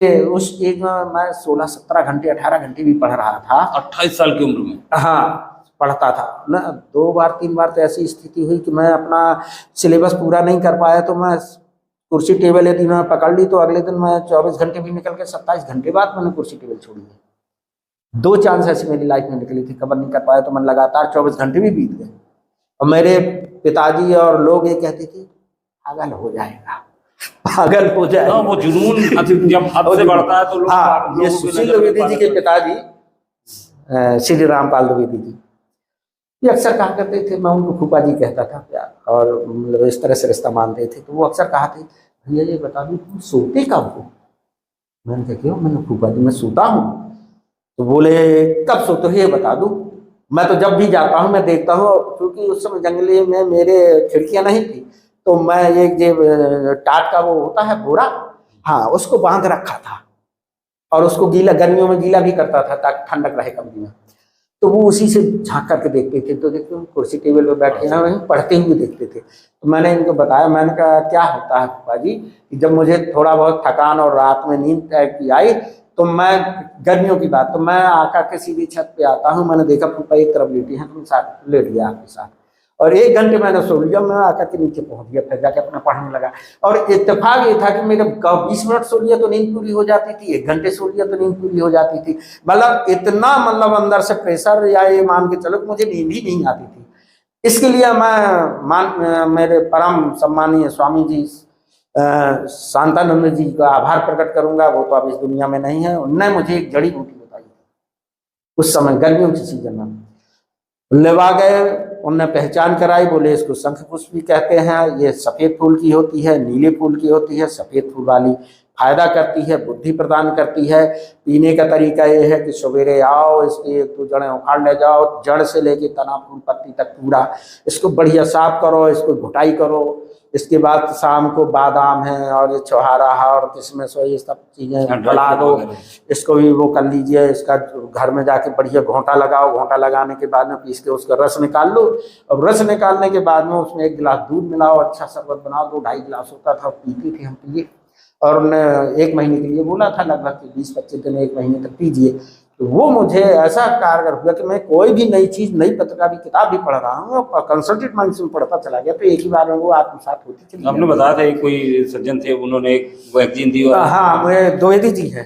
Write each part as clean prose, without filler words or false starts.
उस एज में मैं 16-17 घंटे 18 घंटे भी पढ़ रहा था। 28 साल की उम्र में? हाँ, पढ़ता था ना। 2 बार 3 बार तो ऐसी स्थिति हुई कि मैं अपना सिलेबस पूरा नहीं कर पाया, तो मैं कुर्सी टेबल यदि मैं पकड़ ली तो अगले दिन मैं 24 घंटे भी निकल के 27 घंटे बाद मैंने कुर्सी टेबल छोड़ी है। 2 चांस ऐसी मेरी लाइफ में निकली थी, कवर नहीं कर पाया तो मैं लगातार 24 घंटे भी बीत गए। और मेरे पिताजी और लोग ये कहते थे पागल हो जाएगा, पागल हो जाएगा। वो जुनून जब हद से बढ़ता है तो लोग, हाँ, ये सुशील द्विवेदी जी के पिताजी श्री रामपाल द्विवेदी जी, ये अक्सर कहा करते थे, मैं उनको फूफा जी कहता था प्यार, और मतलब इस तरह से रिश्ता मानते थे। तो वो अक्सर कहा थे, भैया ये बता दूं तुम सोते कब हो? मैंने कहा क्यों? मैंने फूफा जी मैं सोता हूँ। तो बोले कब सोते हो ये बता दूं? मैं तो जब भी जाता हूँ मैं देखता हूँ, क्योंकि उस समय जंगले में मेरे खिड़कियां नहीं थी, तो मैं एक जो टाट का वो होता है बोरा, हाँ उसको बांध रखा था, और उसको गीला गर्मियों में गीला भी करता था ताकि ठंडक रहे कमरे में। तो वो उसी से झांक करके देखते थे, तो देखते कुर्सी टेबल पे बैठे हैं वहीं पढ़ते हुए देखते थे। तो मैंने इनको बताया, मैंने कहा क्या होता है फूफा जी कि जब मुझे थोड़ा बहुत थकान और रात में नींद टाइप की आई, तो मैं गर्मियों की बात, तो मैं आकर के सीधी छत पे आता हूँ, मैंने देखा फूफा एक तरफ लेटी हैं, तुम साथ लेट गया आपके साथ, और 1 घंटे मैंने सो लिया, मैं आकर के नीचे पहुंच गया, फिर जाके अपना पढ़ने लगा। और इत्तेफाक ये था कि मेरे 20 मिनट सो लिया तो नींद पूरी हो जाती थी, 1 घंटे सो लिया तो नींद पूरी हो जाती थी। मतलब इतना मतलब अंदर से प्रेशर, या ये मान के चलो मुझे नींद ही नहीं आती थी। इसके लिए मैं मेरे परम सम्मानीय स्वामी जी शांतानंद जी का आभार प्रकट करूंगा। वो तो अब इस दुनिया में नहीं है, उनने मुझे एक जड़ी बूटी बताई उस समय गर्मियों के सीजन में। लेवा गए, उनने पहचान कराई, बोले इसको शंख पुष्प भी कहते हैं, ये सफेद फूल की होती है, नीले फूल की होती है, सफेद फूल वाली फायदा करती है, बुद्धि प्रदान करती है। पीने का तरीका ये है कि सवेरे आओ, इसकी 1-2 जड़ें उखाड़ ले जाओ, जड़ से लेके तना फूल पत्ती तक पूरा इसको बढ़िया साफ करो, इसको घुटाई करो। इसके बाद शाम को बादाम है और ये छुहारा है और किशमिश हो, ये सब चीजें गला दो, इसको भी वो कर लीजिए। इसका घर में जाके बढ़िया घोंटा लगाओ, घोंटा लगाने के बाद में पीस के उसका रस निकाल लो, और रस निकालने के बाद में उसमें 1 गिलास दूध मिलाओ, अच्छा शरबत बनाओ, 2-2.5 गिलास होता था, पीती थी हम पिए। और उन्होंने 1 महीने के लिए बोला था, लगभग 20-25 दिन 1 महीने तक पीजिए। तो वो मुझे ऐसा कारगर हुआ कि मैं कोई भी नई चीज, नई पत्रिका भी किताब भी पढ़ रहा हूँ और कंसंट्रेट माइंड से पढ़ता चला गया, तो एक ही बार में वो आत्मसात होती चली। आपने बताया था कोई सज्जन थे, उन्होंने एक मैगजीन दी। हाँ, मैं द्विवेदी जी है,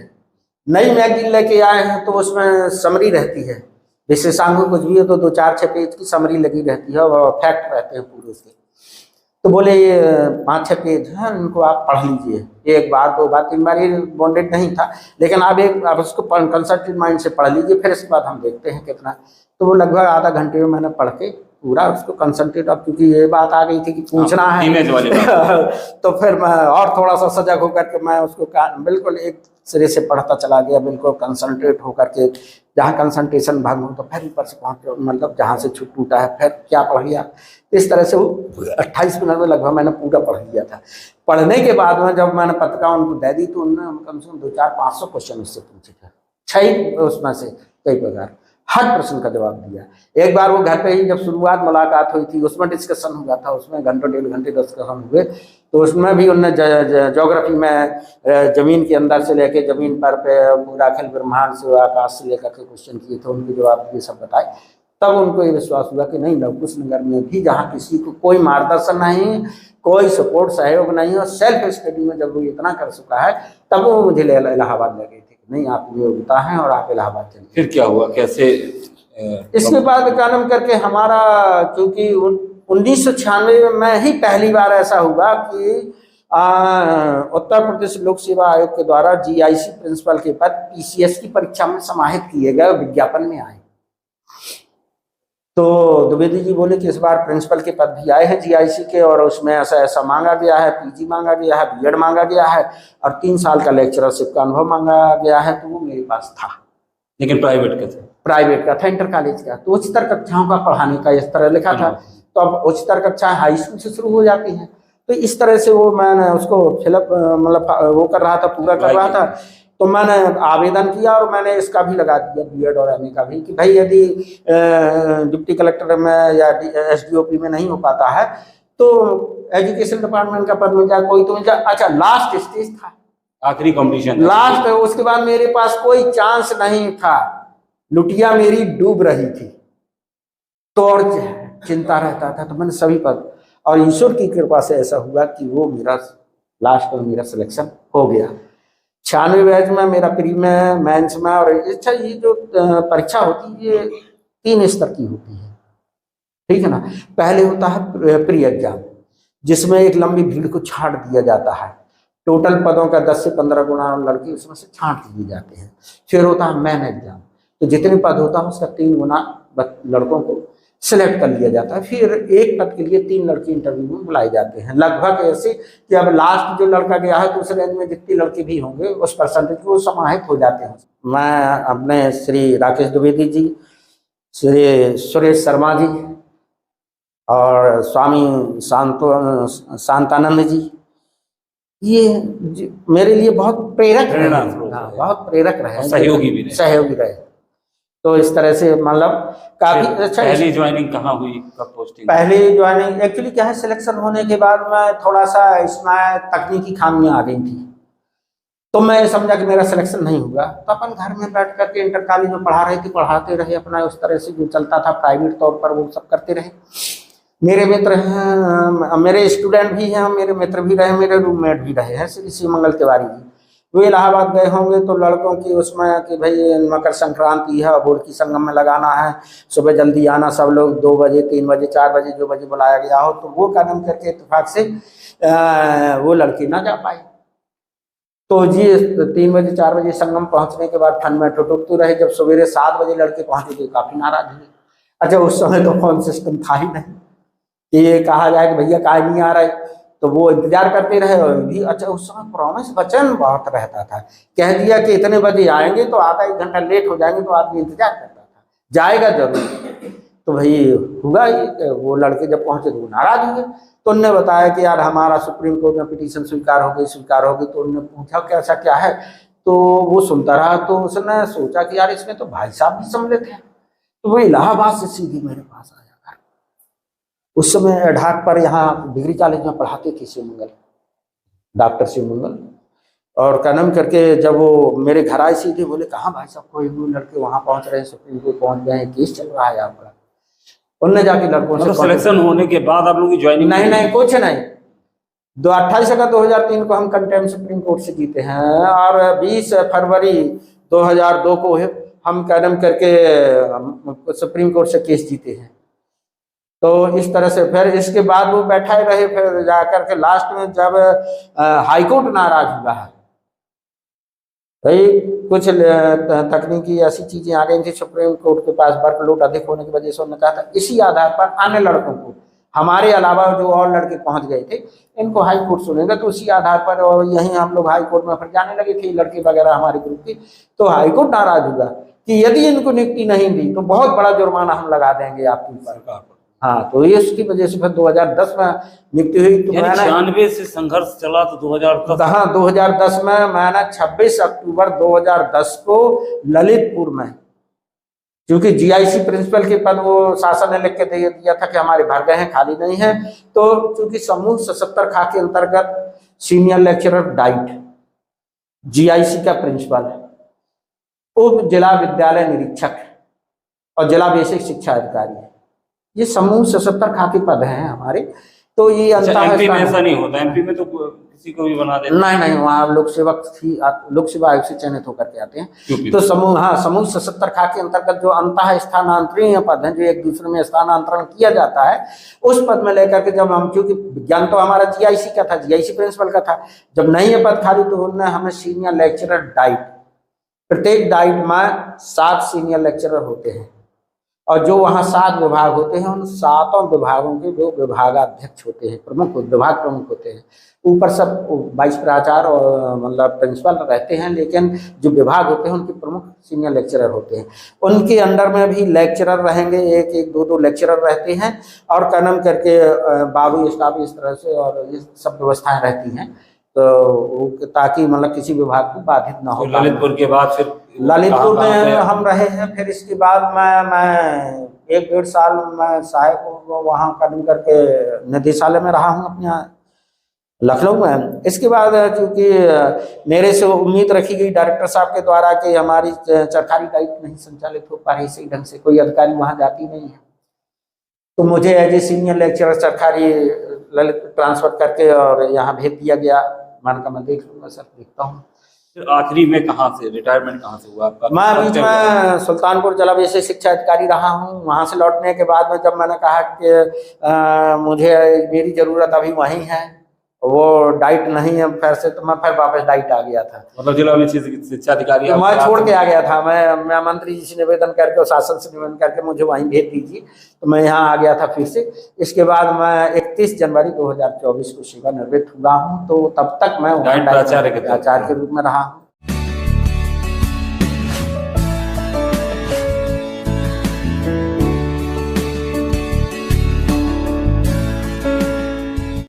नई मैगजीन लेके आए हैं, तो उसमें समरी रहती है, विशेषांग कुछ भी है तो 2-4-6 पेज की समरी लगी रहती है और फैक्ट रहते हैं पूरे उसके। तो बोले ये 5-6 पेज हैं, इनको आप पढ़ लीजिए, 1 बार 2 बार 3 बार, ये बॉन्डेड नहीं था, लेकिन आप उसको कंसंट्रेट माइंड से पढ़ लीजिए, फिर इसके बाद हम देखते हैं कितना। तो वो लगभग आधा घंटे में मैंने पढ़ के पूरा उसको कंसंट्रेट, अब क्योंकि ये बात आ गई थी कि पूछना है इमेज वाली बात तो फिर मैं और थोड़ा सा सजग होकर के मैं उसको बिल्कुल एक सिरे से पढ़ता चला गया, बिल्कुल कंसंट्रेट होकर के। जहाँ कंसंट्रेशन भंग हो तो फिर ऊपर से पहुँच, मतलब जहाँ से छूट टूटा है फिर क्या पढ़ लिया। इस तरह से वो 28 मिनट में लगभग मैंने पूरा पढ़ लिया था। पढ़ने के बाद में जब मैंने पत्रिका उनको दे दी तो उन्होंने कम से कम 200-500 क्वेश्चन उससे पूछे थे, 6 उसमें से कई प्रकार, हर प्रश्न का जवाब दिया। एक बार वो घर पे ही जब शुरुआत मुलाकात हुई थी, उसमें डिस्कशन हुआ था, उसमें घंटों 1.5 घंटे डिस्कशन हुए। तो उसमें भी उन्होंने ज्योग्राफी में जमीन के अंदर से लेके जमीन पर पे पूरा अखिल ब्रह्मांड से आकाश से लेकर के क्वेश्चन किए थे, उनके जवाब ये सब बताए। तब उनको ये विश्वास हुआ कि नहीं, लवकुश नगर में भी जहाँ किसी को कोई मार्गदर्शन नहीं, कोई सपोर्ट सहयोग नहीं, और सेल्फ स्टडी में जब वो इतना कर चुका है, तब वो मुझे इलाहाबाद ले गए थे, नहीं आप योग्यता है और आप इलाहाबाद चलिए। फिर क्या हुआ, कैसे? इसके बाद कानून करके हमारा, क्योंकि 1996 में ही पहली बार ऐसा हुआ कि उत्तर प्रदेश लोक सेवा आयोग के द्वारा GIC प्रिंसिपल के पद PCS की परीक्षा में समाहित किए गए, विज्ञापन में आए। तो द्विवेदी जी बोले कि इस बार प्रिंसिपल के पद भी आए हैं GIC के, और उसमें ऐसा ऐसा मांगा गया है, PG मांगा गया है, B.Ed मांगा गया है, और 3 साल का लेक्चरशिप का अनुभव मांगा गया है। तो वो मेरे पास था, लेकिन प्राइवेट का था, प्राइवेट का था, इंटर कॉलेज का। तो उच्चतर कक्षाओं का पढ़ाने का इस तरह लिखा था। तो अब उच्चतर कक्षाएं हाई स्कूल से शुरू हो जाती हैं, तो इस तरह से वो मैंने उसको फिलअप मतलब वो कर रहा था, पूरा कर रहा था। तो मैंने आवेदन किया और मैंने इसका भी लगा दिया, B.Ed और MA का भी, कि भाई यदि डिप्टी कलेक्टर में या SDOP में नहीं हो पाता है तो एजुकेशन डिपार्टमेंट का पद मिल जाए, कोई तो मिल जाए। अच्छा, लास्ट स्टेज था, आखिरी कंपटीशन था। लास्ट, उसके बाद मेरे पास कोई चांस नहीं था, लुटिया मेरी डूब रही थी तो और चिंता रहता था। तो मैंने सभी पद, और ईश्वर की कृपा से ऐसा हुआ कि वो मेरा लास्ट में मेरा सिलेक्शन हो गया। 96 बैच में मेरा प्री में, मेंस में, और अच्छा ये जो परीक्षा होती है ये 3 स्तर की होती है, ठीक है ना। पहले होता है प्री एग्जाम, जिसमें एक लंबी भीड़ को छांट दिया जाता है, टोटल पदों का 10 से 15 गुना लड़के उसमें से छांट दिए जाते हैं। फिर होता है मेन एग्जाम, तो जितने पद होता है उसका 3 गुना लड़कों को सिलेक्ट कर लिया जाता है। फिर एक पद के लिए 3 लड़के इंटरव्यू में बुलाए जाते हैं, लगभग ऐसे कि अब लास्ट जो लड़का गया है तो उस रेंज में जितने लड़के भी होंगे उस परसेंटेज को समाहित हो जाते हैं। मैं अपने श्री राकेश द्विवेदी जी, श्री सुरेश शर्मा जी और स्वामी शांतानंद जी, ये मेरे लिए बहुत प्रेरक रहे, बहुत प्रेरक रहे, सहयोगी रहे। तो इस तरह से मतलब काफी अच्छा। पहली ज्वाइनिंग कहाँ हुई, कब पोस्टिंग? पहली ज्वाइनिंग एक्चुअली क्या है, सिलेक्शन होने के बाद मैं थोड़ा सा इसमें तकनीकी खामियां आ गई थी, तो मैं समझा कि मेरा सिलेक्शन नहीं हुआ। तो अपन घर में बैठ करके इंटर कॉलेज में पढ़ा रहे थे, पढ़ाते रहे अपना, उस तरह से जो चलता था प्राइवेट तौर पर वो सब करते रहे। मेरे मित्र हैं, मेरे स्टूडेंट भी हैं, मेरे मित्र भी रहे, मेरे रूममेट भी रहे हैं, श्री शिवमंगल तिवारी जी। वो इलाहाबाद गए होंगे तो लड़कों की उसमें कि भाई मकर संक्रांति है, बोर्ड की संगम में लगाना है, सुबह जल्दी आना सब लोग, 2 बजे 3 बजे 4 बजे जो बजे बुलाया गया हो, तो वो कदम करके इत्तेफाक से वो लड़की ना जा पाई। तो जी 3 बजे 4 बजे संगम पहुंचने के बाद ठंड में ठुठुकते रहे। जब सवेरे 7 बजे लड़के पहुंचे तो काफी नाराज हुए। अच्छा, उस समय तो फोन सिस्टम था ही नहीं कि ये कहा जाए कि भैया काहे नहीं आ रहे, तो वो इंतजार करते रहे और भी। अच्छा, उस समय प्रॉमिस वचन बहुत रहता था, कह दिया कि इतने बजे आएंगे तो आधा 1 घंटा लेट हो जाएंगे तो आदमी इंतजार करता था, जाएगा जरूर। तो भाई हुआ ये, वो लड़के जब पहुंचे तो वो नाराज हुए। तो उनने बताया कि यार हमारा सुप्रीम कोर्ट में पिटीशन स्वीकार हो गई। तो उन्होंने पूछा कैसा क्या है, तो वो सुनता रहा। तो उसने सोचा कि यार इसमें तो भाई साहब भी सम्मिलित हैं, तो वो इलाहाबाद से सीधी मेरे पास आया। उस समय एडहाक पर यहाँ डिग्री कॉलेज में पढ़ाते थे शिवमंगल, डॉक्टर शिवमंगल। और कनम करके जब वो मेरे घर आए सीधे, बोले कहाँ भाई साहब, कोई लड़के वहाँ पहुँच रहे हैं, सुप्रीम कोर्ट पहुँच गए हैं, केस चल रहा है आपका। उनने जाके लड़कों से सिलेक्शन होने के बाद आप लोगों की ज्वाइनिंग? नहीं, कुछ नहीं। 28 अगस्त 2003 को हम कंटेम्प्ट सुप्रीम कोर्ट से जीते हैं, और 20 फरवरी 2002 को हम कदम करके सुप्रीम कोर्ट से केस जीते हैं। तो इस तरह से फिर इसके बाद वो बैठा ही रहे। फिर जाकर के लास्ट में जब हाईकोर्ट नाराज हुआ है, भाई कुछ तकनीकी ऐसी चीजें आ गई थी सुप्रीम कोर्ट के पास, वर्कलोड अधिक होने की वजह से उन्होंने कहा था इसी आधार पर अन्य लड़कों को, हमारे अलावा जो और लड़के पहुंच गए थे, इनको हाई कोर्ट सुनेगा। तो उसी आधार पर और यहीं हम लोग हाई कोर्ट में फिर जाने लगे थे, लड़के वगैरह हमारे ग्रुप की। तो हाई कोर्ट नाराज हुआ कि यदि इनको नियुक्ति नहीं दी तो बहुत बड़ा जुर्माना हम लगा देंगे आपके ऊपर। हाँ, तो ये उसकी वजह से फिर 2010 में नियुक्ति हुई। तो मैंने 96 से संघर्ष चला तो 2010, हाँ 2010 में मैंने 26 अक्टूबर 2010 को ललितपुर में, क्योंकि जीआईसी प्रिंसिपल के पद वो शासन ने लिख के दे दिया था कि हमारे भर गए हैं, खाली नहीं है। तो चूंकि समूह 77 खा के अंतर्गत सीनियर लेक्चरर डाइट जीआईसी का प्रिंसिपल, उप जिला विद्यालय निरीक्षक और जिला बेसिक शिक्षा अधिकारी, ये समूह 77 खा के पद हैं हमारे। तो ये एमपी में ऐसा नहीं होता, एमपी में तो किसी को भी बना देते? नहीं, वहाँ लोक सेवक ही लोक सेवा आयोग से चयनित होकर के आते हैं। तो समूह 77 खा के अंतर्गत जो अंतः स्थानांतरणीय पद हैं, जो एक दूसरे में स्थानांतरण किया जाता है, उस पद में लेकर के जब हम, क्योंकि विज्ञान तो हमारा जीआईसी का था, जीआईसी प्रिंसिपल का था, जब नहीं है पद खाली तो उन्होंने हमें सीनियर लेक्चरर डाइट, प्रत्येक डाइट में 7 सीनियर लेक्चरर होते हैं, और जो वहाँ 7 विभाग होते हैं, उन 7 विभागों के जो विभागाध्यक्ष होते हैं, प्रमुख विभाग प्रमुख होते हैं, ऊपर सब वाइस प्राचार्य और मतलब प्रिंसिपल रहते हैं, लेकिन जो विभाग होते हैं उनके प्रमुख सीनियर लेक्चरर होते हैं। उनके अंडर में भी लेक्चरर रहेंगे, 1-1, 2-2 लेक्चरर रहते हैं, और कनम करके बाबू स्टाफ इस तरह से, और ये सब व्यवस्थाएं रहती हैं, तो ताकि मतलब किसी विभाग को बाधित ना हो। ललितपुर के बाद फिर ललितपुर में हम रहे हैं। फिर इसके बाद मैं 1-1.5 साल मैं सहायक वहाँ कदम करके निदेशालय में रहा हूँ अपने लखनऊ में। इसके बाद चूंकि मेरे से उम्मीद रखी गई डायरेक्टर साहब के द्वारा कि हमारी चरखारी डाइट नहीं संचालित हो पा रही सही ढंग से, कोई अधिकारी वहां जाती नहीं है, तो मुझे as a senior lecturer Charkhari Lalit transfer करके और यहाँ भेज दिया गया। मैंने कहा मैं देख लूंगा सर, देखता हूँ। फिर आखिरी में कहाँ से रिटायरमेंट कहाँ से हुआ आपका? मैं बीच में सुल्तानपुर जलाभिषेक शिक्षा अधिकारी रहा हूँ। वहाँ से लौटने के बाद में जब मैंने कहा कि मुझे मेरी ज़रूरत अभी वहीं है, वो डाइट नहीं है फिर से, तो मैं फिर वापस डाइट आ गया था। मतलब जिला शिक्षा अधिकारी तो मैं छोड़ के आ गया था। मैं मंत्री जी से निवेदन करके और शासन से निवेदन करके मुझे वहीं भेज दीजिए, तो मैं यहाँ आ गया था फिर से। इसके बाद मैं 31 जनवरी 2024 को सेवानिवृत्त हुआ हूँ। तो तब तक मैं डाइट प्राचार्य के रूप में रहा हूँ।